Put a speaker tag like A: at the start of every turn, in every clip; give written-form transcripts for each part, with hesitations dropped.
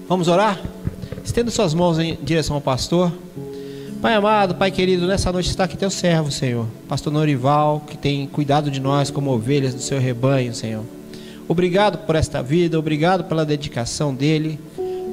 A: Vamos orar? Estenda suas mãos em direção ao pastor. Pai amado, Pai querido, nessa noite está aqui teu servo, Senhor, pastor Norival, que tem cuidado de nós como ovelhas do seu rebanho, Senhor. Obrigado por esta vida, obrigado pela dedicação dele.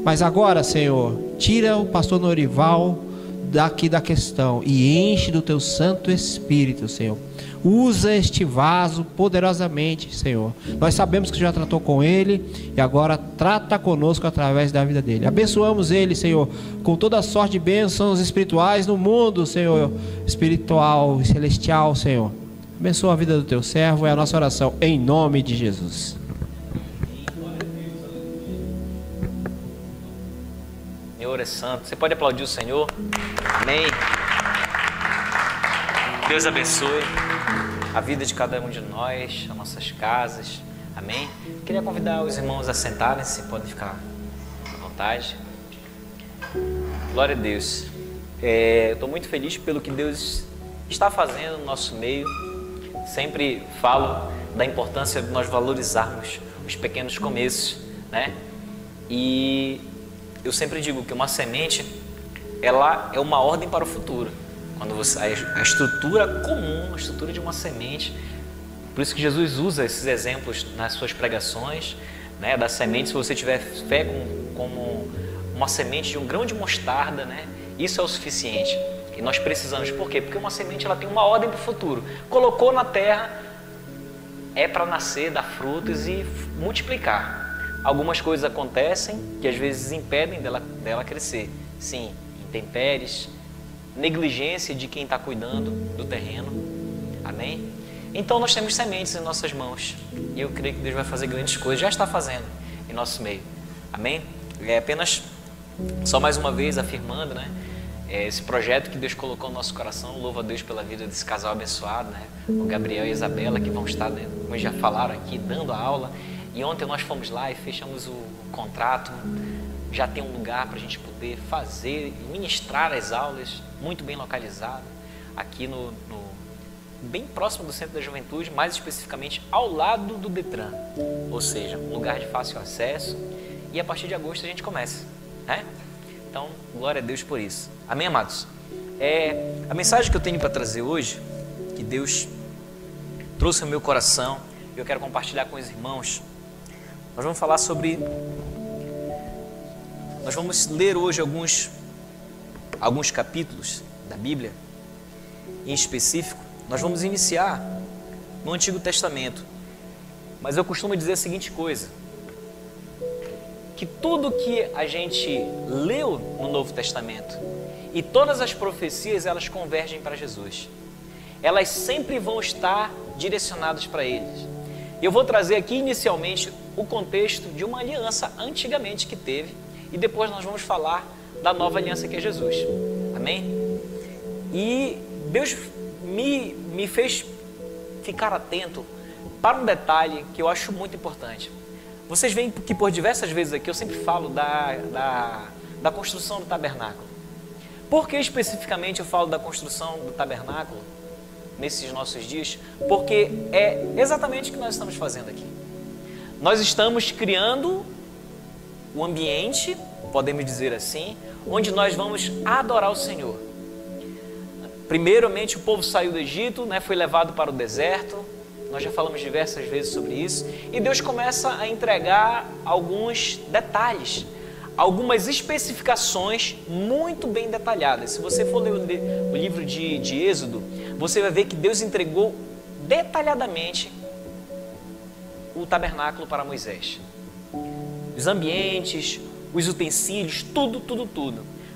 A: Mas agora, Senhor, tira o pastor Norival daqui da questão e enche do teu Santo Espírito, Senhor. Usa este vaso poderosamente, Senhor. Nós sabemos que já tratou com ele e agora trata conosco através da vida dele. Abençoamos ele, Senhor, com toda a sorte de bênçãos espirituais no mundo, Senhor, espiritual e celestial, Senhor. Abençoa a vida do teu servo, é a nossa oração em nome de Jesus.
B: Senhor é santo. Você pode aplaudir o Senhor? Amém. Deus abençoe a vida de cada um de nós, as nossas casas. Amém. Queria convidar os irmãos a sentarem-se, podem ficar à vontade. Glória a Deus. Estou muito feliz pelo que Deus está fazendo no nosso meio. Sempre falo da importância de nós valorizarmos os pequenos começos, né? E eu sempre digo que uma semente, ela é uma ordem para o futuro. Quando você, a estrutura comum, a estrutura de uma semente, por isso que Jesus usa esses exemplos nas suas pregações, né? Da semente, se você tiver fé como uma semente de um grão de mostarda, né? Isso é o suficiente. E nós precisamos, por quê? Porque uma semente, ela tem uma ordem para o futuro. Colocou na terra, é para nascer, dar frutos e multiplicar. Algumas coisas acontecem que às vezes impedem dela crescer. Sim, intempéries, negligência de quem está cuidando do terreno. Amém? Então nós temos sementes em nossas mãos. E eu creio que Deus vai fazer grandes coisas. Já está fazendo em nosso meio. Amém? É apenas, só mais uma vez afirmando, né? Esse projeto que Deus colocou no nosso coração. Louvo a Deus pela vida desse casal abençoado, né? O Gabriel e a Isabela, que vão estar, né, como já falaram aqui, dando a aula. E ontem nós fomos lá e fechamos o contrato. Já tem um lugar para a gente poder fazer e ministrar as aulas, muito bem localizado, aqui bem próximo do Centro da Juventude, mais especificamente ao lado do Detran. Ou seja, um lugar de fácil acesso. E a partir de agosto a gente começa, né? Então, glória a Deus por isso. Amém, amados? A mensagem que eu tenho para trazer hoje, que Deus trouxe ao meu coração, eu quero compartilhar com os irmãos. Nós vamos falar sobre... Nós vamos ler hoje alguns capítulos da Bíblia. Em específico, nós vamos iniciar no Antigo Testamento. Mas eu costumo dizer a seguinte coisa: que tudo que a gente leu no Novo Testamento e todas as profecias, elas convergem para Jesus. Elas sempre vão estar direcionadas para eles. Eu vou trazer aqui inicialmente o contexto de uma aliança antigamente que teve, e depois nós vamos falar da nova aliança que é Jesus. Amém? E Deus me fez ficar atento para um detalhe que eu acho muito importante. Vocês veem que por diversas vezes aqui eu sempre falo da construção do tabernáculo. Por que especificamente eu falo da construção do tabernáculo nesses nossos dias? Porque é exatamente o que nós estamos fazendo aqui. Nós estamos criando o ambiente, podemos dizer assim, onde nós vamos adorar o Senhor. Primeiramente o povo saiu do Egito, né, foi levado para o deserto. Nós já falamos diversas vezes sobre isso. E Deus começa a entregar alguns detalhes, algumas especificações muito bem detalhadas. Se você for ler o livro de Êxodo, você vai ver que Deus entregou detalhadamente o tabernáculo para Moisés. Os ambientes, os utensílios, tudo.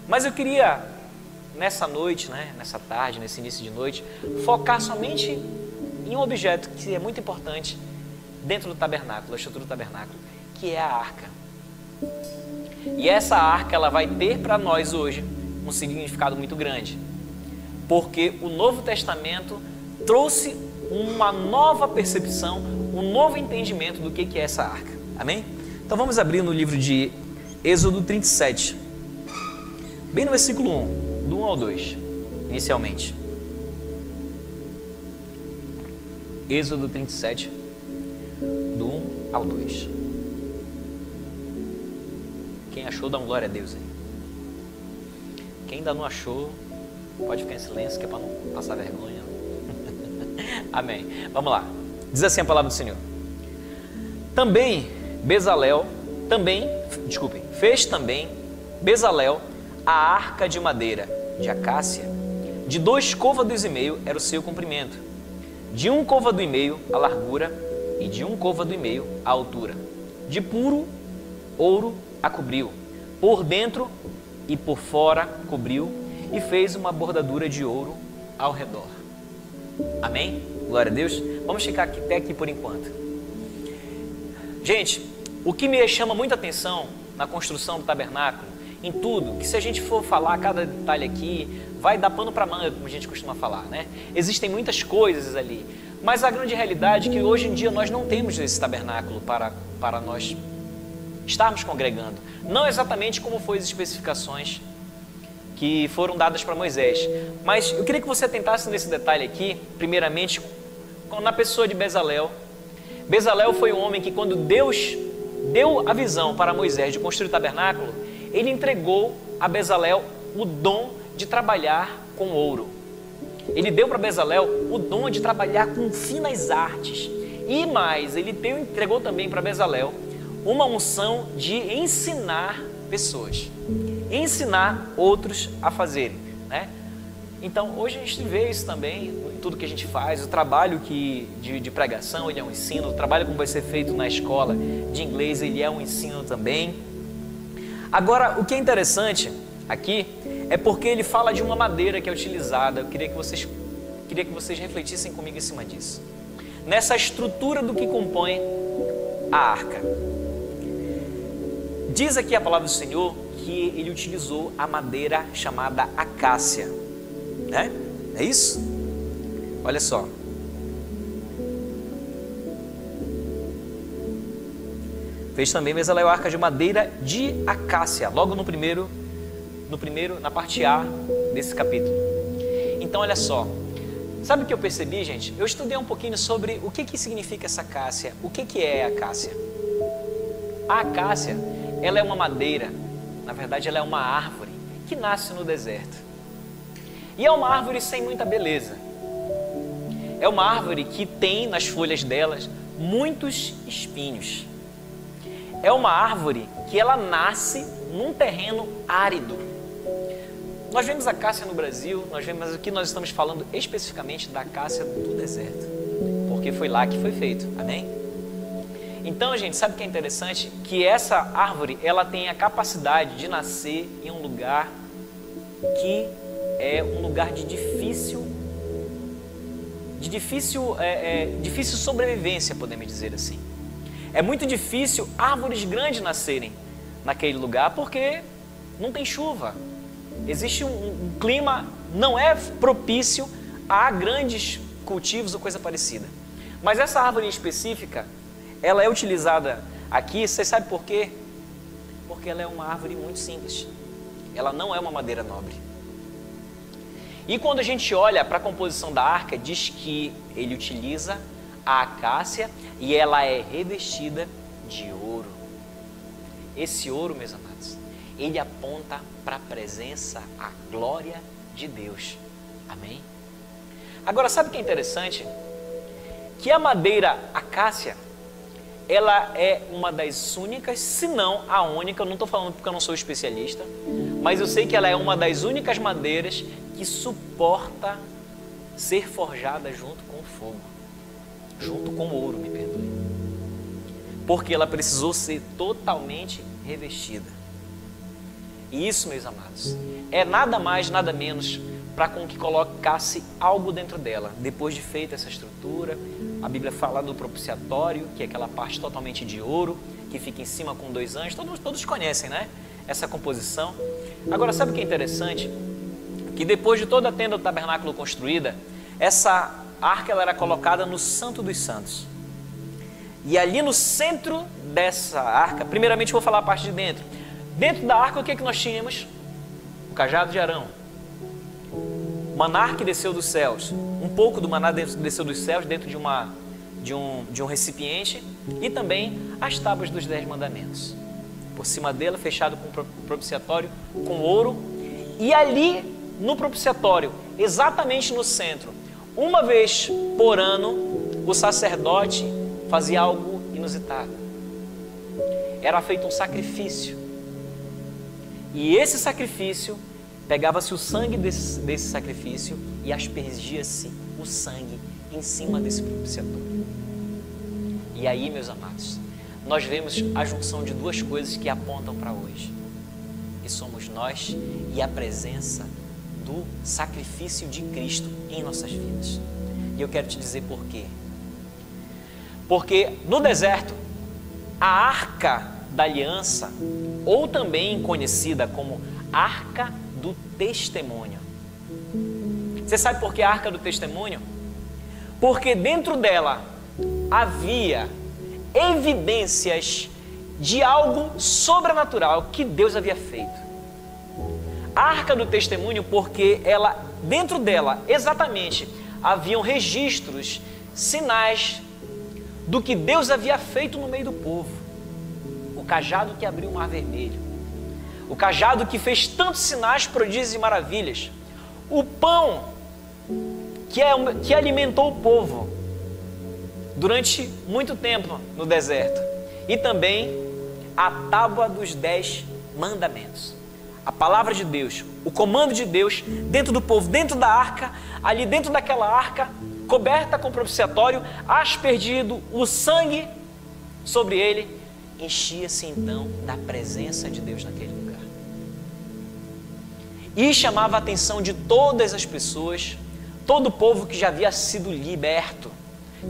B: Mas eu queria, nessa noite, né, nessa tarde, nesse início de noite, focar somente em um objeto que é muito importante dentro do tabernáculo, da estrutura do tabernáculo, que é a arca. E essa arca, ela vai ter para nós hoje um significado muito grande, porque o Novo Testamento trouxe uma nova percepção, um novo entendimento do que é essa arca. Amém? Então vamos abrir no livro de Êxodo 37, bem no versículo 1, do 1 ao 2, inicialmente. Êxodo 37, do 1 ao 2. Quem achou, dá um glória a Deus aí. Quem ainda não achou, pode ficar em silêncio, que é para não passar vergonha. Amém. Vamos lá. Diz assim a palavra do Senhor. Fez também Bezalel a arca de madeira de acácia, de 2 côvados e meio era o seu comprimento, de 1 côvado e meio a largura e de 1 côvado e meio a altura. De puro ouro a cobriu, por dentro e por fora cobriu, e fez uma bordadura de ouro ao redor. Amém? Glória a Deus. Vamos ficar até aqui por enquanto. Gente, o que me chama muita atenção na construção do tabernáculo, em tudo, que se a gente for falar cada detalhe aqui, vai dar pano para manga, como a gente costuma falar, né? Existem muitas coisas ali, mas a grande realidade é que hoje em dia nós não temos esse tabernáculo para nós estarmos congregando. Não exatamente como foi as especificações que foram dadas para Moisés, mas eu queria que você tentasse nesse detalhe aqui, primeiramente, na pessoa de Bezalel. Bezalel foi um homem que, quando Deus deu a visão para Moisés de construir o tabernáculo, ele entregou a Bezalel o dom de trabalhar com ouro. Ele deu para Bezalel o dom de trabalhar com finas artes. E mais, ele entregou também para Bezalel uma unção de ensinar pessoas, ensinar outros a fazerem, né? Então, hoje a gente vê isso também em tudo que a gente faz, o trabalho de pregação, ele é um ensino, o trabalho como vai ser feito na escola de inglês, ele é um ensino também. Agora, o que é interessante aqui é porque ele fala de uma madeira que é utilizada. Eu queria que vocês refletissem comigo em cima disso. Nessa estrutura do que compõe a arca. Diz aqui a palavra do Senhor que ele utilizou a madeira chamada acácia, né? É isso? Olha só. Fez também Bezalel a arca de madeira de acácia, logo na parte A desse capítulo. Então, olha só. Sabe o que eu percebi, gente? Eu estudei um pouquinho sobre o que significa essa acácia. O que é a acácia? A acácia, ela é uma madeira, na verdade ela é uma árvore que nasce no deserto. E é uma árvore sem muita beleza. É uma árvore que tem nas folhas delas muitos espinhos. É uma árvore que ela nasce num terreno árido. Nós vemos a acácia no Brasil, mas aqui nós estamos falando especificamente da acácia do deserto, porque foi lá que foi feito, amém? Então, gente, sabe o que é interessante? Que essa árvore, ela tem a capacidade de nascer em um lugar que é um lugar de difícil sobrevivência, podemos dizer assim. É muito difícil árvores grandes nascerem naquele lugar, porque não tem chuva. Existe um clima, não é propício a grandes cultivos ou coisa parecida. Mas essa árvore em específica, ela é utilizada aqui, você sabe por quê? Porque ela é uma árvore muito simples. Ela não é uma madeira nobre. E quando a gente olha para a composição da arca, diz que ele utiliza a acácia e ela é revestida de ouro. Esse ouro, meus amados, ele aponta para a presença, a glória de Deus. Amém? Agora, sabe o que é interessante? Que a madeira acácia, ela é uma das únicas, se não a única, eu não estou falando porque eu não sou especialista, mas eu sei que ela é uma das únicas madeiras que suporta ser forjada junto com o fogo, junto com o ouro, me perdoe. Porque ela precisou ser totalmente revestida. E isso, meus amados, é nada mais, nada menos para com que colocasse algo dentro dela. Depois de feita essa estrutura, a Bíblia fala do propiciatório, que é aquela parte totalmente de ouro, que fica em cima com 2 anjos. Todos conhecem, né? Essa composição. Agora, sabe o que é interessante? Que depois de toda a tenda do tabernáculo construída, essa arca ela era colocada no Santo dos Santos. E ali no centro dessa arca, primeiramente eu vou falar a parte de dentro. Dentro da arca, o que é que nós tínhamos? O cajado de Arão. O maná que desceu dos céus. Um pouco do maná desceu dos céus dentro de um recipiente. E também as tábuas dos 10 mandamentos. por cima dela, fechado com o propiciatório com ouro. E ali no propiciatório, exatamente no centro, uma vez por ano, o sacerdote fazia algo inusitado. Era feito um sacrifício. E esse sacrifício, pegava-se o sangue desse sacrifício e aspergia-se o sangue em cima desse propiciatório. E aí, meus amados, nós vemos a junção de duas coisas que apontam para hoje. Que somos nós e a presença do sacrifício de Cristo em nossas vidas. E eu quero te dizer por quê. Porque no deserto, a Arca da Aliança, ou também conhecida como Arca do Testemunho. Você sabe por que a Arca do Testemunho? Porque dentro dela havia evidências de algo sobrenatural que Deus havia feito. A Arca do Testemunho, porque ela, dentro dela, exatamente, haviam registros, sinais do que Deus havia feito no meio do povo. O cajado que abriu o Mar Vermelho, o cajado que fez tantos sinais, prodígios e maravilhas, o pão que alimentou o povo durante muito tempo no deserto, e também a tábua dos 10 mandamentos. A palavra de Deus, o comando de Deus dentro do povo, dentro da arca, ali dentro daquela arca, coberta com propiciatório, aspergido o sangue sobre ele, enchia-se então da presença de Deus naquele lugar. E chamava a atenção de todas as pessoas, todo o povo que já havia sido liberto,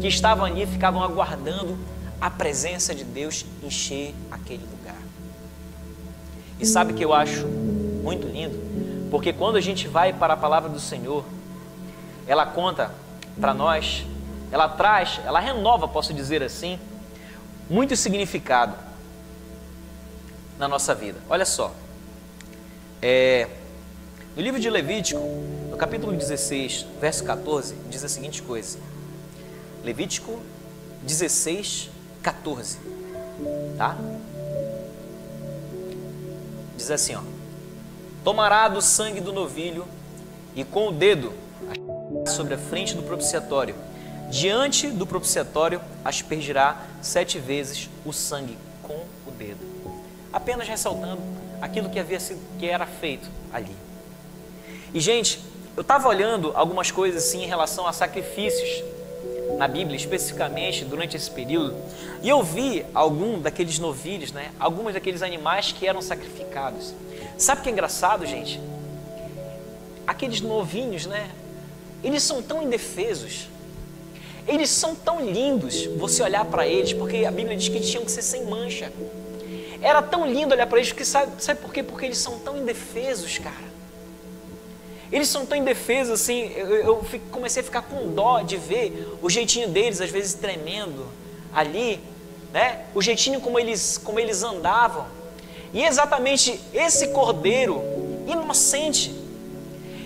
B: que estavam ali, ficavam aguardando a presença de Deus encher aquele lugar. E sabe o que eu acho muito lindo? Porque quando a gente vai para a palavra do Senhor, ela conta para nós, ela traz, ela renova, posso dizer assim, muito significado na nossa vida. Olha só, no livro de Levítico, no capítulo 16, verso 14, diz a seguinte coisa. Levítico 16, 14, tá? Diz assim, ó: tomará do sangue do novilho e com o dedo sobre a frente do propiciatório, diante do propiciatório aspergirá 7 vezes o sangue com o dedo. Apenas ressaltando aquilo que era feito ali. E gente, eu estava olhando algumas coisas assim em relação a sacrifícios na Bíblia, especificamente durante esse período, e eu vi algum daqueles novilhos, né? Alguns daqueles animais que eram sacrificados. Sabe o que é engraçado, gente? Aqueles novinhos, né? Eles são tão indefesos, eles são tão lindos, você olhar para eles, porque a Bíblia diz que eles tinham que ser sem mancha. Era tão lindo olhar para eles, porque sabe por quê? Porque eles são tão indefesos, cara. Eles são tão indefesos assim, eu comecei a ficar com dó de ver o jeitinho deles, às vezes tremendo ali, né? O jeitinho como eles andavam. E exatamente esse cordeiro inocente,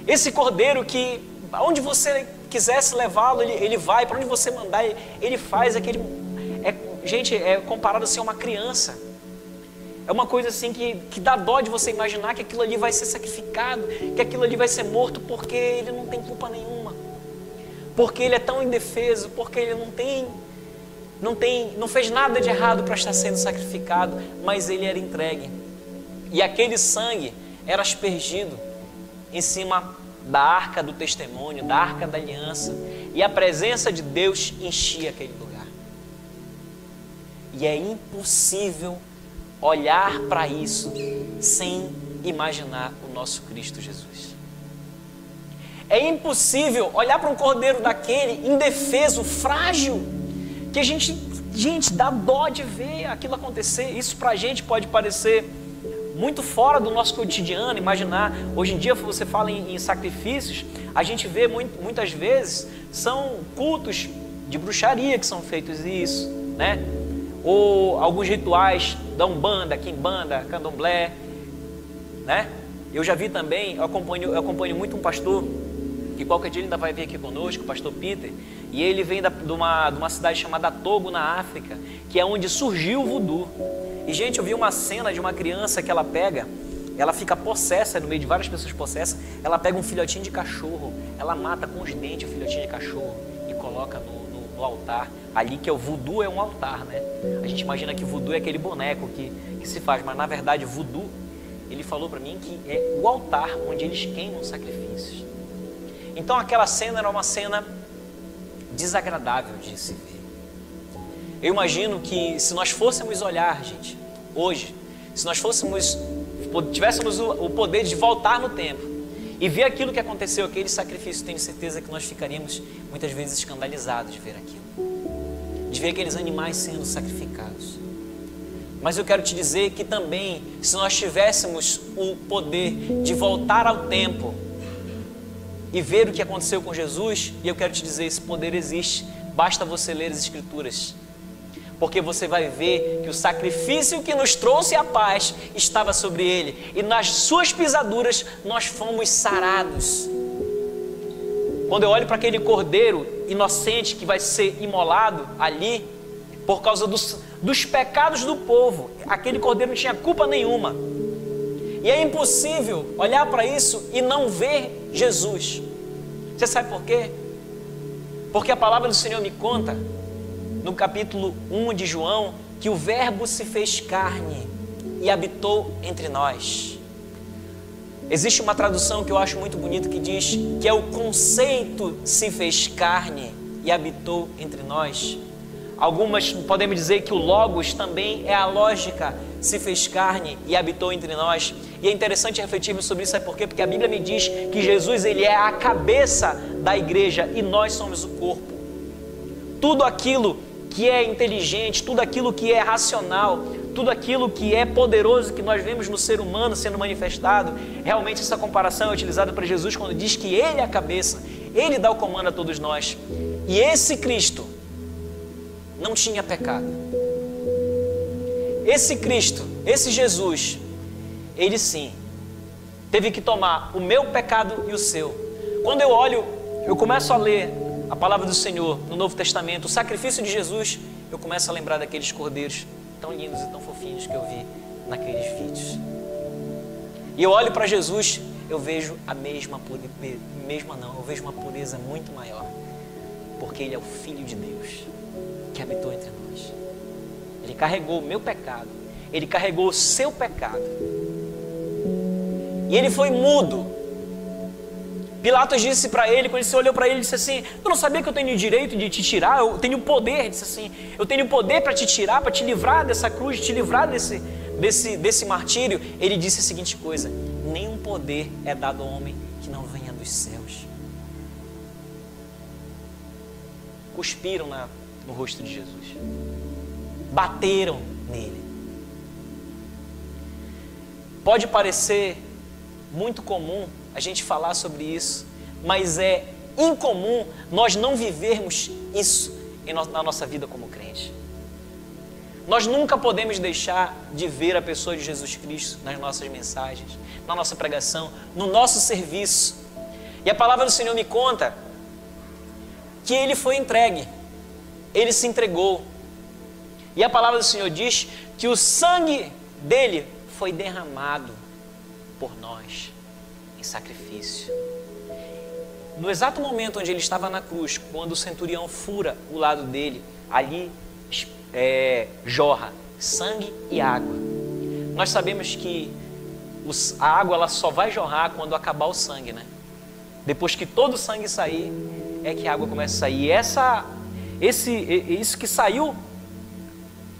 B: esse cordeiro que aonde você quisesse levá-lo, ele vai, para onde você mandar, ele faz aquele... gente, é comparado assim a uma criança. É uma coisa assim que dá dó de você imaginar que aquilo ali vai ser sacrificado, que aquilo ali vai ser morto, porque ele não tem culpa nenhuma. Porque ele é tão indefeso, porque ele não fez nada de errado para estar sendo sacrificado, mas ele era entregue. E aquele sangue era aspergido em cima da arca do testemunho, da arca da aliança, e a presença de Deus enchia aquele lugar. E é impossível olhar para isso sem imaginar o nosso Cristo Jesus. É impossível olhar para um cordeiro daquele indefeso, frágil, que a gente dá dó de ver aquilo acontecer. Isso para a gente pode parecer muito fora do nosso cotidiano, imaginar. Hoje em dia você fala em sacrifícios, a gente vê muitas vezes são cultos de bruxaria que são feitos isso, né? Ou alguns rituais da Umbanda, Quimbanda, Candomblé, né? Eu já vi também, eu acompanho muito um pastor, que qualquer dia ele ainda vai vir aqui conosco, o pastor Peter, e ele vem de uma cidade chamada Togo, na África, que é onde surgiu o voodoo. E, gente, eu vi uma cena de uma criança que ela fica possessa, no meio de várias pessoas possessas, ela pega um filhotinho de cachorro, ela mata com os dentes o filhotinho de cachorro e coloca no altar. Ali que é o voodoo, é um altar, né? A gente imagina que voodoo é aquele boneco que se faz, mas na verdade voodoo, ele falou para mim que é o altar onde eles queimam sacrifícios. Então aquela cena era uma cena desagradável de se ver. Eu imagino que se nós fôssemos olhar, gente, hoje, se nós tivéssemos o poder de voltar no tempo e ver aquilo que aconteceu, aquele sacrifício, tenho certeza que nós ficaríamos muitas vezes escandalizados de ver aquilo, de ver aqueles animais sendo sacrificados. Mas eu quero te dizer que também, se nós tivéssemos o poder de voltar ao tempo e ver o que aconteceu com Jesus, e eu quero te dizer, esse poder existe, basta você ler as Escrituras, porque você vai ver que o sacrifício que nos trouxe a paz estava sobre ele, e nas suas pisaduras nós fomos sarados. Quando eu olho para aquele cordeiro inocente que vai ser imolado ali, por causa dos pecados do povo, aquele cordeiro não tinha culpa nenhuma, e é impossível olhar para isso e não ver Jesus. Você sabe por quê? Porque a palavra do Senhor me conta, no capítulo 1 de João, que o Verbo se fez carne e habitou entre nós. Existe uma tradução que eu acho muito bonita que diz que é o conceito se fez carne e habitou entre nós. Algumas podemos dizer que o Logos também é a lógica, se fez carne e habitou entre nós. E é interessante refletirmos sobre isso, sabe por quê? Porque a Bíblia me diz que Jesus, ele é a cabeça da igreja e nós somos o corpo. Tudo aquilo que é inteligente, tudo aquilo que é racional, tudo aquilo que é poderoso que nós vemos no ser humano sendo manifestado, realmente essa comparação é utilizada para Jesus quando diz que Ele é a cabeça, Ele dá o comando a todos nós. E esse Cristo não tinha pecado. Esse Cristo, esse Jesus, Ele sim, teve que tomar o meu pecado e o seu. Quando eu começo a ler a palavra do Senhor no Novo Testamento, o sacrifício de Jesus, eu começo a lembrar daqueles cordeiros tão lindos e tão fofinhos que eu vi naqueles vídeos. E eu olho para Jesus, eu vejo eu vejo uma pureza muito maior, porque Ele é o Filho de Deus que habitou entre nós. Ele carregou o meu pecado, Ele carregou o seu pecado, e Ele foi mudo. Pilatos disse para ele, quando ele se olhou para ele, disse assim: eu não sabia que eu tenho o direito de te tirar, eu tenho poder, disse assim, eu tenho poder para te tirar, para te livrar dessa cruz, te livrar desse martírio. Ele disse a seguinte coisa: nenhum poder é dado ao homem que não venha dos céus. Cuspiram no rosto de Jesus, bateram nele. Pode parecer muito comum a gente falar sobre isso, mas é incomum nós não vivermos isso na nossa vida como crente. Nós nunca podemos deixar de ver a pessoa de Jesus Cristo nas nossas mensagens, na nossa pregação, no nosso serviço. E a palavra do Senhor me conta que Ele foi entregue, Ele se entregou. E a palavra do Senhor diz que o sangue dele foi derramado por nós em sacrifício. No exato momento onde ele estava na cruz, quando o centurião fura o lado dele, ali jorra sangue e água. Nós sabemos que a água ela só vai jorrar quando acabar o sangue, né? Depois que todo o sangue sair, é que a água começa a sair. E isso que saiu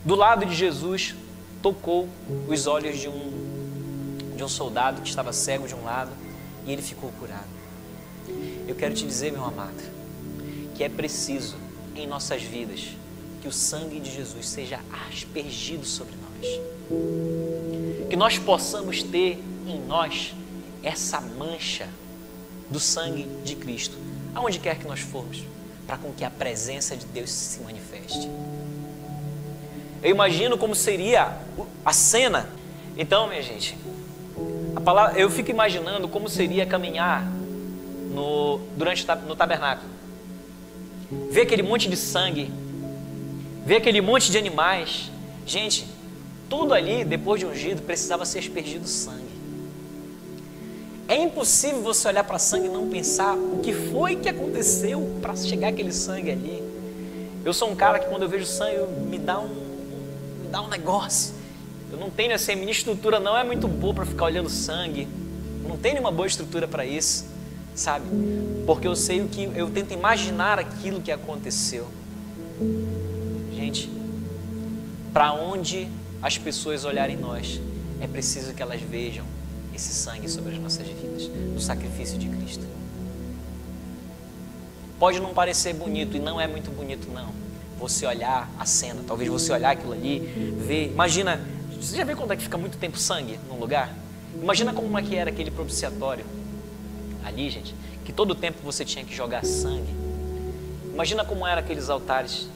B: do lado de Jesus tocou os olhos de um soldado que estava cego de um lado, e ele ficou curado. Eu quero te dizer, meu amado, que é preciso em nossas vidas que o sangue de Jesus seja aspergido sobre nós, que nós possamos ter em nós essa mancha do sangue de Cristo, aonde quer que nós formos, para com que a presença de Deus se manifeste. Eu imagino como seria a cena. Então, minha gente, eu fico imaginando como seria caminhar no tabernáculo, ver aquele monte de sangue, ver aquele monte de animais. Gente, tudo ali, depois de ungido, precisava ser aspergido sangue. É impossível você olhar para sangue e não pensar o que foi que aconteceu para chegar aquele sangue ali. Eu sou um cara que quando eu vejo sangue me dá um negócio. Eu não tenho assim, a minha estrutura não é muito boa para ficar olhando sangue. Eu não tenho uma boa estrutura para isso, sabe? Porque eu sei eu tento imaginar aquilo que aconteceu. Gente, para onde as pessoas olharem nós, é preciso que elas vejam esse sangue sobre as nossas vidas, do sacrifício de Cristo. Pode não parecer bonito, e não é muito bonito não, você olhar a cena, talvez você olhar aquilo ali, ver, imagina, você já viu quando é que fica muito tempo sangue num lugar? Imagina como é que era aquele propiciatório ali, gente, que todo tempo você tinha que jogar sangue. Imagina como eram aqueles altares.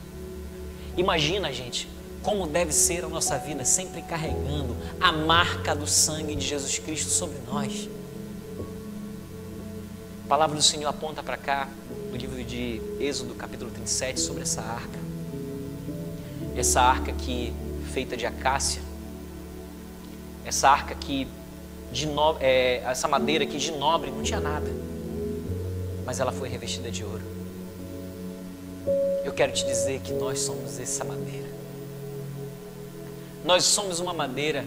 B: Imagina, gente, como deve ser a nossa vida, sempre carregando a marca do sangue de Jesus Cristo sobre nós. A palavra do Senhor aponta para cá, no livro de Êxodo, capítulo 37, sobre essa arca. Essa arca aqui, feita de acácia. Essa arca aqui, essa madeira aqui de nobre, não tinha nada. Mas ela foi revestida de ouro. Eu quero te dizer que nós somos essa madeira. Nós somos uma madeira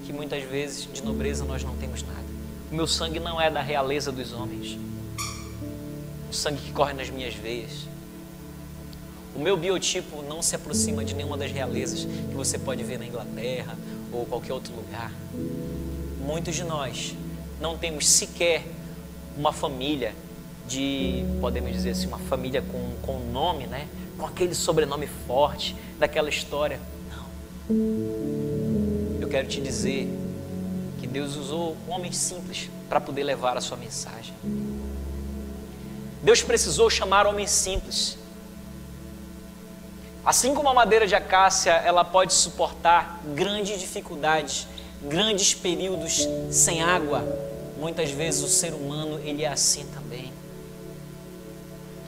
B: que muitas vezes de nobreza nós não temos nada. O meu sangue não é da realeza dos homens. O sangue que corre nas minhas veias. O meu biotipo não se aproxima de nenhuma das realezas que você pode ver na Inglaterra ou qualquer outro lugar. Muitos de nós não temos sequer uma família podemos dizer assim, uma família com nome, né? Com aquele sobrenome forte daquela história. Eu quero te dizer que Deus usou homens simples para poder levar a sua mensagem. Deus precisou chamar homens simples. Assim como a madeira de acácia, ela pode suportar grandes dificuldades, grandes períodos sem água. Muitas vezes o ser humano, ele é assim também.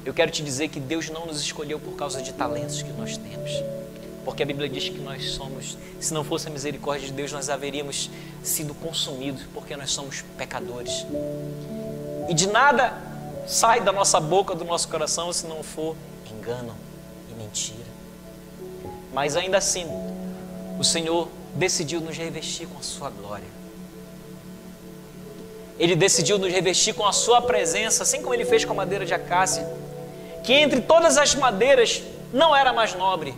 B: Eu quero te dizer que Deus não nos escolheu por causa de talentos que nós temos. Porque a Bíblia diz que nós somos, se não fosse a misericórdia de Deus, nós haveríamos sido consumidos, porque nós somos pecadores. E de nada sai da nossa boca, do nosso coração, se não for engano e mentira. Mas ainda assim, o Senhor decidiu nos revestir com a sua glória. Ele decidiu nos revestir com a sua presença, assim como Ele fez com a madeira de acácia, que entre todas as madeiras não era mais nobre.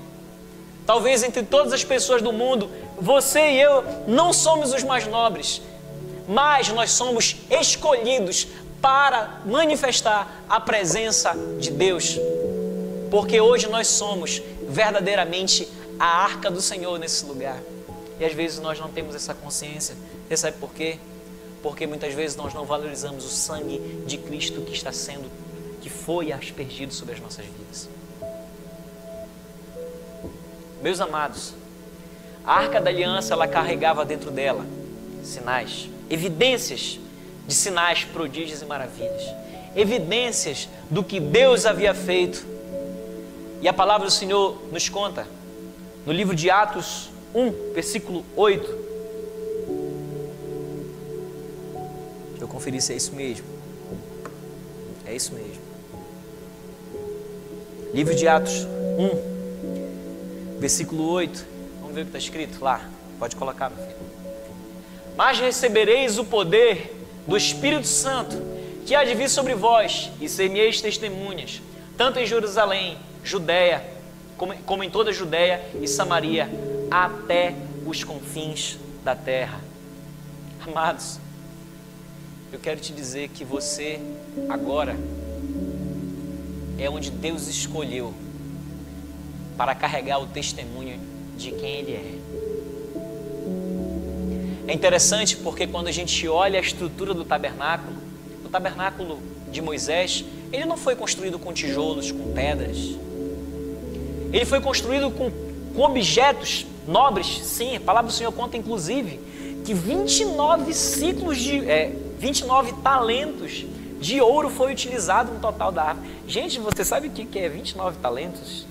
B: Talvez entre todas as pessoas do mundo, você e eu não somos os mais nobres, mas nós somos escolhidos para manifestar a presença de Deus, porque hoje nós somos verdadeiramente a arca do Senhor nesse lugar. E às vezes nós não temos essa consciência. Você sabe por quê? Porque muitas vezes nós não valorizamos o sangue de Cristo que foi aspergido sobre as nossas vidas. Meus amados, a Arca da Aliança, ela carregava dentro dela sinais, evidências de sinais, prodígios e maravilhas, evidências do que Deus havia feito. E a palavra do Senhor nos conta, no livro de Atos 1, versículo 8. Deixa eu conferir se é isso mesmo. É isso mesmo. Livro de Atos 1, versículo 8. Vamos ver o que está escrito lá. Pode colocar, meu filho. Mas recebereis o poder do Espírito Santo, que há de vir sobre vós, e ser-me-eis testemunhas, tanto em Jerusalém, Judeia, como em toda a Judeia e Samaria, até os confins da terra. Amados, eu quero te dizer que você agora é onde Deus escolheu para carregar o testemunho de quem Ele é. É interessante porque quando a gente olha a estrutura do tabernáculo, o tabernáculo de Moisés, ele não foi construído com tijolos, com pedras. Ele foi construído com objetos nobres. Sim, a palavra do Senhor conta inclusive que 29 talentos de ouro foi utilizado no total da árvore. Gente, você sabe o que é 29 talentos?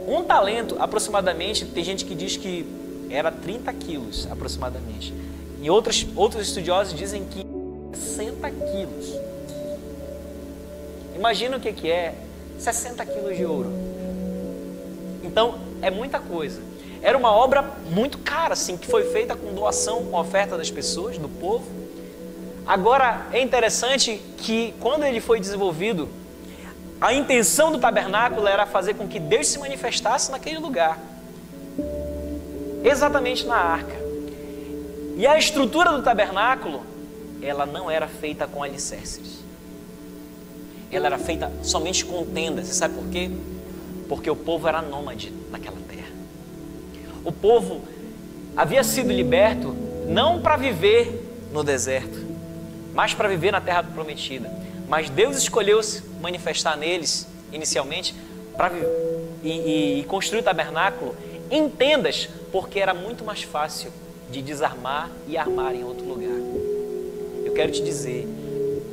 B: Um talento, aproximadamente, tem gente que diz que era 30 quilos aproximadamente. E outros estudiosos dizem que 60 quilos. Imagina o que é 60 quilos de ouro. Então, é muita coisa. Era uma obra muito cara, assim, que foi feita com doação, com oferta das pessoas, do povo. Agora, é interessante que quando ele foi desenvolvido, a intenção do tabernáculo era fazer com que Deus se manifestasse naquele lugar. Exatamente na arca. E a estrutura do tabernáculo, ela não era feita com alicerces. Ela era feita somente com tendas. Você sabe por quê? Porque o povo era nômade naquela terra. O povo havia sido liberto não para viver no deserto, mas para viver na terra prometida. Mas Deus escolheu se manifestar neles, inicialmente, e construir o tabernáculo em tendas, porque era muito mais fácil de desarmar e armar em outro lugar. Eu quero te dizer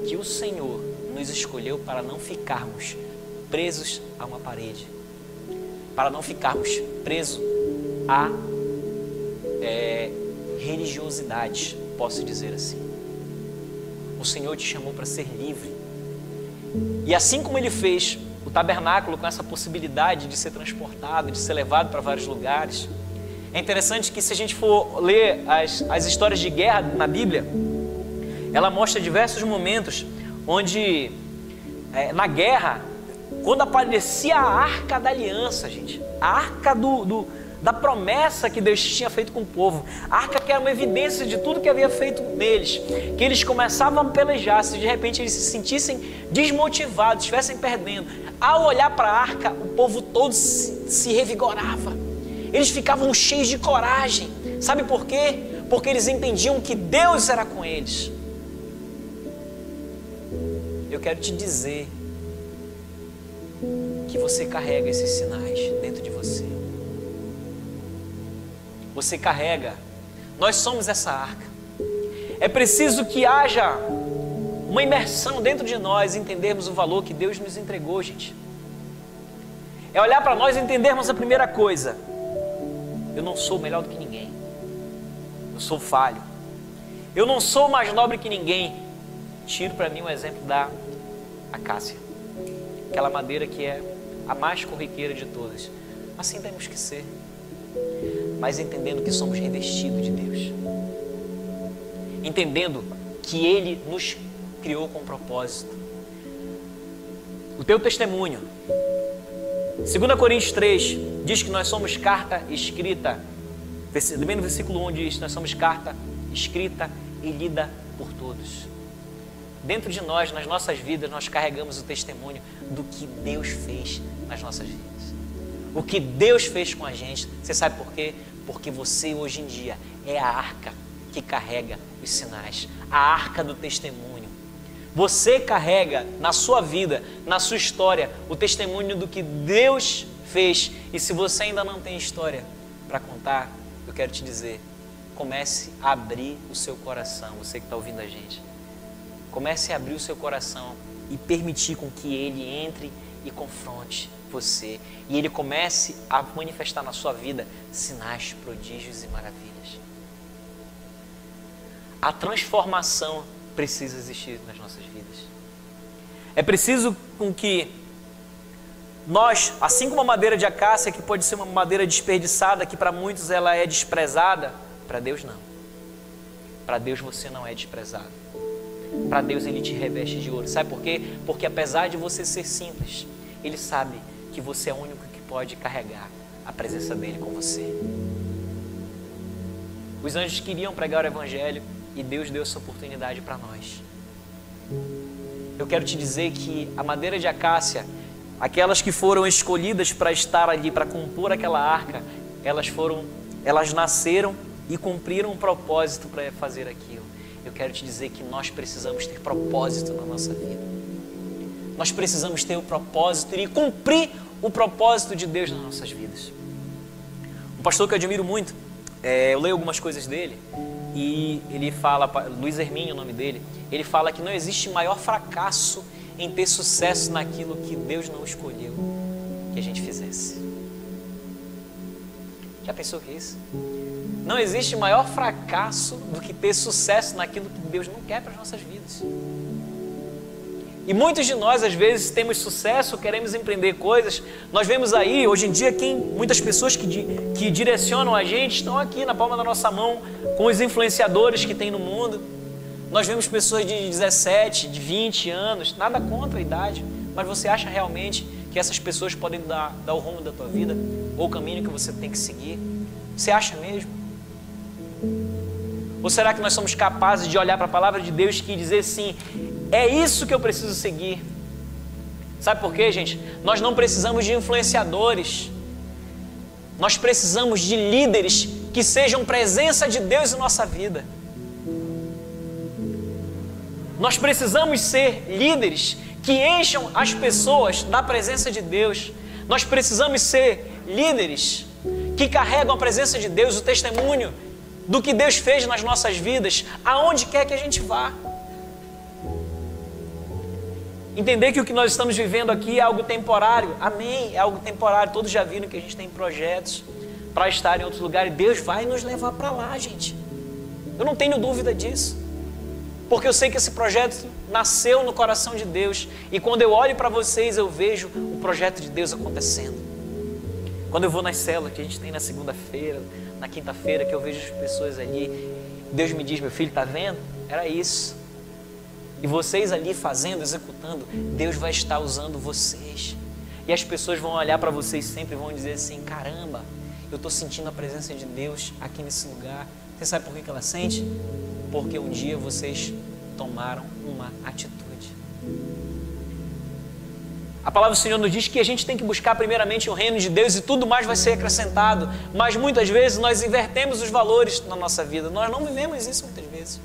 B: que o Senhor nos escolheu para não ficarmos presos a uma parede, para não ficarmos presos a religiosidade, posso dizer assim. O Senhor te chamou para ser livre. E assim como Ele fez o tabernáculo com essa possibilidade de ser transportado, de ser levado para vários lugares, é interessante que, se a gente for ler as histórias de guerra na Bíblia, ela mostra diversos momentos onde, na guerra, quando aparecia a Arca da Aliança, gente, a Arca da promessa que Deus tinha feito com o povo, a arca que era uma evidência de tudo que havia feito neles, que eles começavam a pelejar, se de repente eles se sentissem desmotivados, estivessem perdendo, ao olhar para a arca, o povo todo se revigorava, eles ficavam cheios de coragem. Sabe por quê? Porque eles entendiam que Deus era com eles. Eu quero te dizer que você carrega esses sinais dentro de você. Você carrega. Nós somos essa arca. É preciso que haja uma imersão dentro de nós, entendermos o valor que Deus nos entregou, gente. É olhar para nós e entendermos a primeira coisa: eu não sou melhor do que ninguém. Eu sou falho. Eu não sou mais nobre que ninguém. Tiro para mim um exemplo da acácia, aquela madeira que é a mais corriqueira de todas. Assim temos que ser, mas entendendo que somos revestidos de Deus, entendendo que Ele nos criou com propósito. O teu testemunho, 2 Coríntios 3, diz que nós somos carta escrita, também no versículo 1 diz: nós somos carta escrita e lida por todos. Dentro de nós, nas nossas vidas, nós carregamos o testemunho do que Deus fez nas nossas vidas. O que Deus fez com a gente. Você sabe por quê? Porque você hoje em dia é a arca que carrega os sinais, a arca do testemunho. Você carrega na sua vida, na sua história, o testemunho do que Deus fez. E se você ainda não tem história para contar, eu quero te dizer, comece a abrir o seu coração. Você que está ouvindo a gente, comece a abrir o seu coração e permitir com que Ele entre e confronte você, e Ele comece a manifestar na sua vida sinais, prodígios e maravilhas. A transformação precisa existir nas nossas vidas. É preciso com que nós, assim como a madeira de acácia, que pode ser uma madeira desperdiçada, que para muitos ela é desprezada, para Deus não. Para Deus você não é desprezado. Para Deus Ele te reveste de ouro. Sabe por quê? Porque apesar de você ser simples, Ele sabe que você é o único que pode carregar a presença dEle com você. Os anjos queriam pregar o Evangelho e Deus deu essa oportunidade para nós. Eu quero te dizer que a madeira de acácia, aquelas que foram escolhidas para estar ali, para compor aquela arca, elas nasceram e cumpriram um propósito para fazer aquilo. Eu quero te dizer que nós precisamos ter propósito na nossa vida. Nós precisamos ter o propósito e cumprir o propósito de Deus nas nossas vidas. Um pastor que eu admiro muito, eu leio algumas coisas dele, e ele fala, Luiz Hermínio, o nome dele, ele fala que não existe maior fracasso em ter sucesso naquilo que Deus não escolheu que a gente fizesse. Já pensou que é isso? Não existe maior fracasso do que ter sucesso naquilo que Deus não quer para as nossas vidas. E muitos de nós, às vezes, temos sucesso, queremos empreender coisas. Nós vemos aí, hoje em dia, muitas pessoas que direcionam a gente estão aqui na palma da nossa mão, com os influenciadores que tem no mundo. Nós vemos pessoas de 17, de 20 anos, nada contra a idade, mas você acha realmente que essas pessoas podem dar o rumo da tua vida, ou o caminho que você tem que seguir? Você acha mesmo? Ou será que nós somos capazes de olhar para a palavra de Deus e dizer sim, é isso que eu preciso seguir? Sabe por quê, gente? Nós não precisamos de influenciadores. Nós precisamos de líderes que sejam presença de Deus em nossa vida. Nós precisamos ser líderes que encham as pessoas da presença de Deus. Nós precisamos ser líderes que carregam a presença de Deus, o testemunho do que Deus fez nas nossas vidas, aonde quer que a gente vá. Entender que o que nós estamos vivendo aqui é algo temporário. Amém, é algo temporário. Todos já viram que a gente tem projetos para estar em outros lugares. Deus vai nos levar para lá, gente. Eu não tenho dúvida disso. Porque eu sei que esse projeto nasceu no coração de Deus. E quando eu olho para vocês, eu vejo o projeto de Deus acontecendo. Quando eu vou nas células que a gente tem na segunda-feira, na quinta-feira, que eu vejo as pessoas ali, Deus me diz, meu filho, tá vendo? Era isso. E vocês ali fazendo, executando, Deus vai estar usando vocês. E as pessoas vão olhar para vocês sempre e vão dizer assim, caramba, eu estou sentindo a presença de Deus aqui nesse lugar. Você sabe por que ela sente? Porque um dia vocês tomaram uma atitude. A palavra do Senhor nos diz que a gente tem que buscar primeiramente o reino de Deus e tudo mais vai ser acrescentado. Mas muitas vezes nós invertemos os valores na nossa vida. Nós não vivemos isso muitas vezes.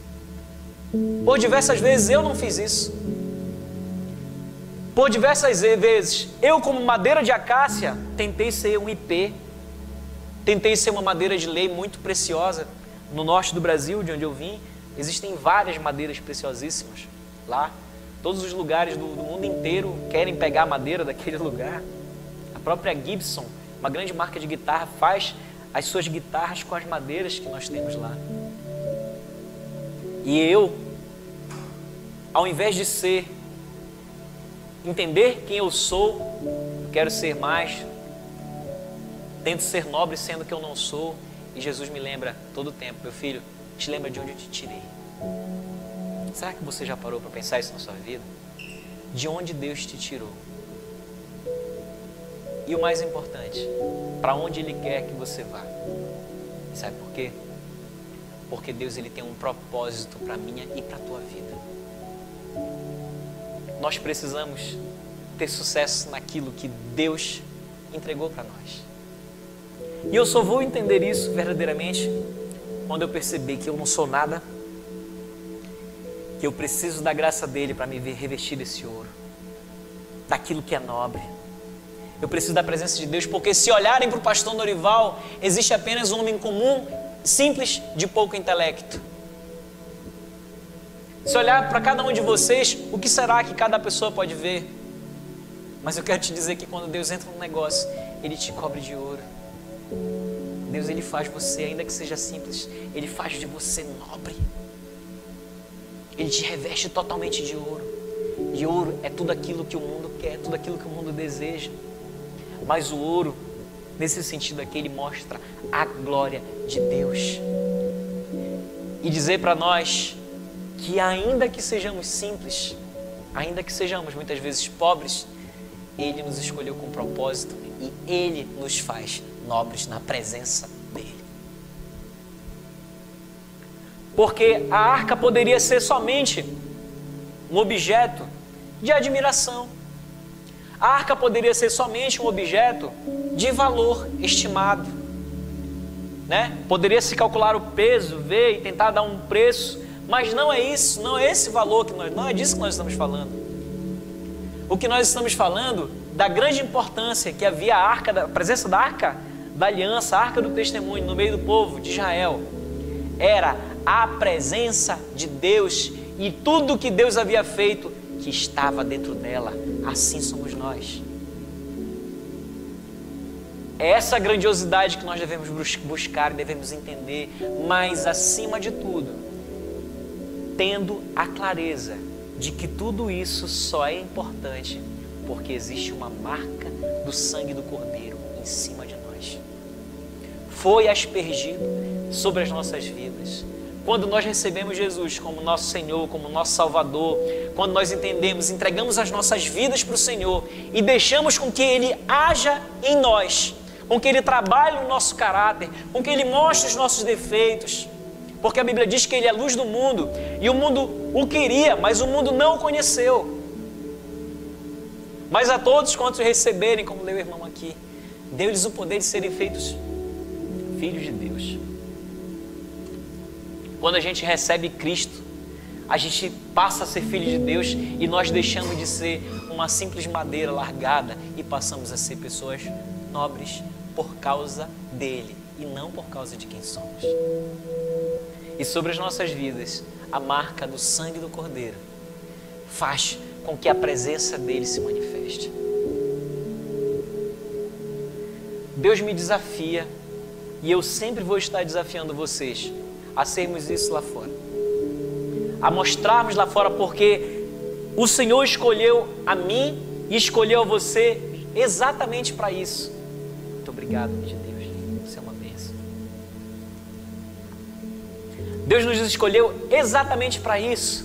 B: Por diversas vezes eu não fiz isso. Por diversas vezes eu, como madeira de acácia, tentei ser um IP. Tentei ser uma madeira de lei muito preciosa. No norte do Brasil, de onde eu vim, existem várias madeiras preciosíssimas lá. Todos os lugares do mundo inteiro querem pegar a madeira daquele lugar. A própria Gibson, uma grande marca de guitarra, faz as suas guitarras com as madeiras que nós temos lá. E eu, ao invés de entender quem eu sou, eu quero ser mais, tento ser nobre sendo que eu não sou. E Jesus me lembra todo o tempo, meu filho, te lembra de onde eu te tirei. Será que você já parou para pensar isso na sua vida? De onde Deus te tirou? E o mais importante, para onde Ele quer que você vá? Sabe por quê? Porque Deus ele tem um propósito para a minha e para a tua vida. Nós precisamos ter sucesso naquilo que Deus entregou para nós. E eu só vou entender isso verdadeiramente quando eu perceber que eu não sou nada, que eu preciso da graça dele para me revestir desse ouro, daquilo que é nobre. Eu preciso da presença de Deus, porque se olharem para o pastor Norival, existe apenas um homem comum, simples, de pouco intelecto. Se olhar para cada um de vocês, o que será que cada pessoa pode ver? Mas eu quero te dizer que quando Deus entra no negócio, Ele te cobre de ouro. Deus ele faz você, ainda que seja simples, Ele faz de você nobre. Ele te reveste totalmente de ouro. E ouro é tudo aquilo que o mundo quer, tudo aquilo que o mundo deseja. Mas o ouro, nesse sentido aqui, ele mostra a glória de Deus. E dizer para nós que ainda que sejamos simples, ainda que sejamos muitas vezes pobres, Ele nos escolheu com propósito e Ele nos faz nobres na presença dEle. Porque a arca poderia ser somente um objeto de admiração. A arca poderia ser somente um objeto de valor estimado, né? Poderia se calcular o peso, ver e tentar dar um preço, mas não é isso, não é esse valor que não é disso que nós estamos falando. O que nós estamos falando da grande importância que havia a presença da arca da aliança, a arca do testemunho no meio do povo de Israel, era a presença de Deus e tudo que Deus havia feito que estava dentro dela. Assim somos nós. É essa grandiosidade que nós devemos buscar e devemos entender, mas acima de tudo, tendo a clareza de que tudo isso só é importante porque existe uma marca do sangue do Cordeiro em cima de nós. Foi aspergido sobre as nossas vidas. Quando nós recebemos Jesus como nosso Senhor, como nosso Salvador, quando nós entendemos, entregamos as nossas vidas para o Senhor e deixamos com que Ele haja em nós, com que Ele trabalhe no nosso caráter, com que Ele mostre os nossos defeitos, porque a Bíblia diz que Ele é a luz do mundo e o mundo o queria, mas o mundo não o conheceu. Mas a todos quantos receberem, como leu o irmão aqui, deu-lhes o poder de serem feitos filhos de Deus. Quando a gente recebe Cristo, a gente passa a ser filho de Deus e nós deixamos de ser uma simples madeira largada e passamos a ser pessoas nobres por causa dele e não por causa de quem somos. E sobre as nossas vidas, a marca do sangue do Cordeiro faz com que a presença dele se manifeste. Deus me desafia e eu sempre vou estar desafiando vocês a sermos isso lá fora, a mostrarmos lá fora, porque o Senhor escolheu a mim e escolheu a você exatamente para isso. Muito obrigado, de Deus, você é uma bênção. Deus nos escolheu exatamente para isso,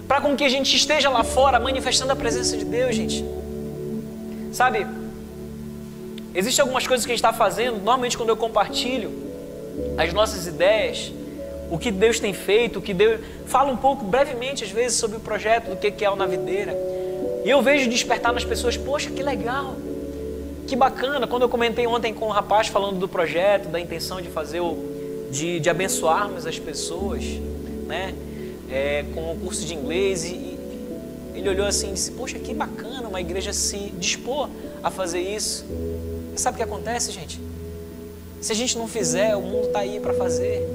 B: para com que a gente esteja lá fora manifestando a presença de Deus, gente. Sabe, existem algumas coisas que a gente está fazendo, normalmente quando eu compartilho as nossas ideias, o que Deus tem feito, o que Deus... Fala um pouco, brevemente, às vezes, sobre o projeto, do que é o Na Videira. E eu vejo despertar nas pessoas, poxa, que legal, que bacana. Quando eu comentei ontem com o rapaz falando do projeto, da intenção de fazer de abençoarmos as pessoas, né? Com o curso de inglês, e ele olhou assim e disse, poxa, que bacana uma igreja se dispor a fazer isso. E sabe o que acontece, gente? Se a gente não fizer, o mundo está aí para fazer.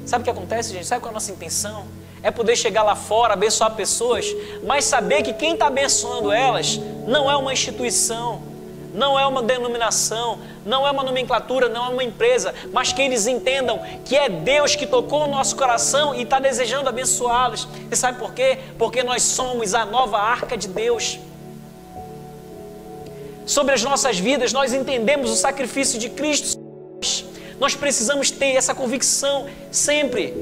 B: Sabe o que acontece, gente? Sabe qual é a nossa intenção? É poder chegar lá fora, abençoar pessoas, mas saber que quem está abençoando elas não é uma instituição, não é uma denominação, não é uma nomenclatura, não é uma empresa, mas que eles entendam que é Deus que tocou o nosso coração e está desejando abençoá-los. E sabe por quê? Porque nós somos a nova arca de Deus. Sobre as nossas vidas, nós entendemos o sacrifício de Cristo. Nós precisamos ter essa convicção sempre,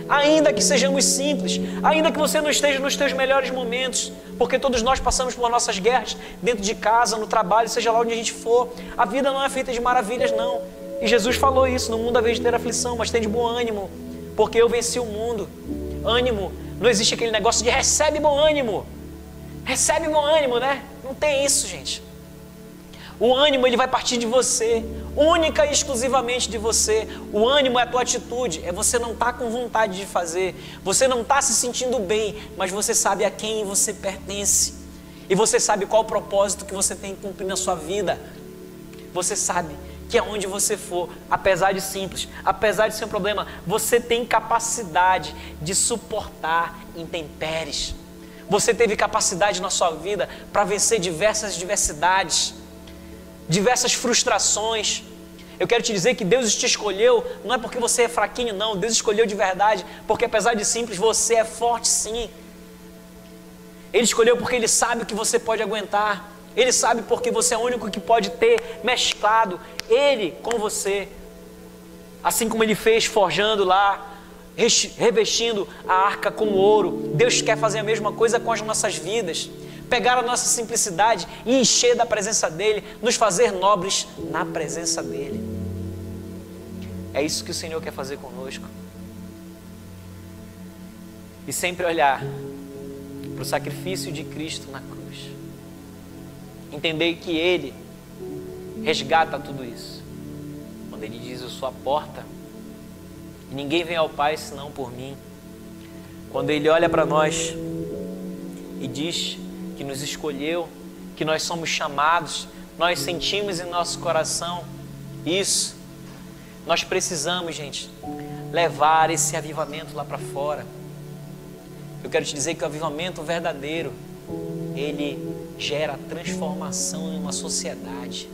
B: ainda que sejamos simples, ainda que você não esteja nos teus melhores momentos, porque todos nós passamos por nossas guerras, dentro de casa, no trabalho, seja lá onde a gente for. A vida não é feita de maravilhas, não. E Jesus falou isso, no mundo há vez de ter aflição, mas tem de bom ânimo, porque eu venci o mundo. Ânimo, não existe aquele negócio de recebe bom ânimo, né? Não tem isso, gente. O ânimo, ele vai partir de você, única e exclusivamente de você. O ânimo é a tua atitude, é você não estar com vontade de fazer, você não está se sentindo bem, mas você sabe a quem você pertence e você sabe qual o propósito que você tem que cumprir na sua vida. Você sabe que aonde você for, apesar de simples, apesar de ser um problema, você tem capacidade de suportar intempéries. Você teve capacidade na sua vida para vencer diversas diversidades, diversas frustrações. Eu quero te dizer que Deus te escolheu, não é porque você é fraquinho, não. Deus escolheu de verdade, porque apesar de simples, você é forte, sim. Ele escolheu porque Ele sabe o que você pode aguentar. Ele sabe porque você é o único que pode ter mesclado Ele com você. Assim como Ele fez forjando lá, revestindo a arca com ouro, Deus quer fazer a mesma coisa com as nossas vidas. Pegar a nossa simplicidade e encher da presença dEle, nos fazer nobres na presença dEle. É isso que o Senhor quer fazer conosco. E sempre olhar para o sacrifício de Cristo na cruz. Entender que Ele resgata tudo isso. Quando Ele diz, eu sou a porta, e ninguém vem ao Pai senão por mim. Quando Ele olha para nós e diz que nos escolheu, que nós somos chamados, nós sentimos em nosso coração isso. Nós precisamos, gente, levar esse avivamento lá para fora. Eu quero te dizer que o avivamento verdadeiro, ele gera transformação em uma sociedade.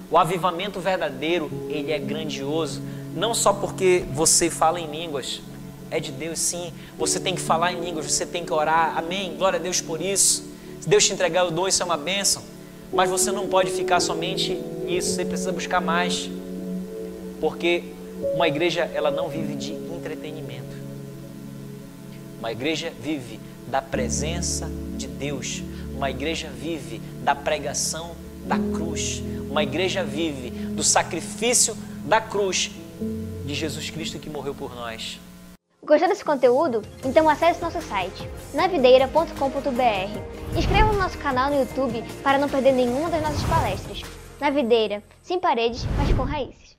B: O avivamento verdadeiro, ele é grandioso, não só porque você fala em línguas, é de Deus sim, você tem que falar em línguas, você tem que orar, amém, glória a Deus por isso. Se Deus te entregar o dom, isso é uma bênção, mas você não pode ficar somente nisso, você precisa buscar mais, porque uma igreja, ela não vive de entretenimento, uma igreja vive da presença de Deus, uma igreja vive da pregação da cruz, uma igreja vive do sacrifício da cruz de Jesus Cristo que morreu por nós.
C: Gostou desse conteúdo? Então acesse nosso site navideira.com.br. Inscreva no nosso canal no YouTube para não perder nenhuma das nossas palestras. Na Videira, sem paredes, mas com raízes.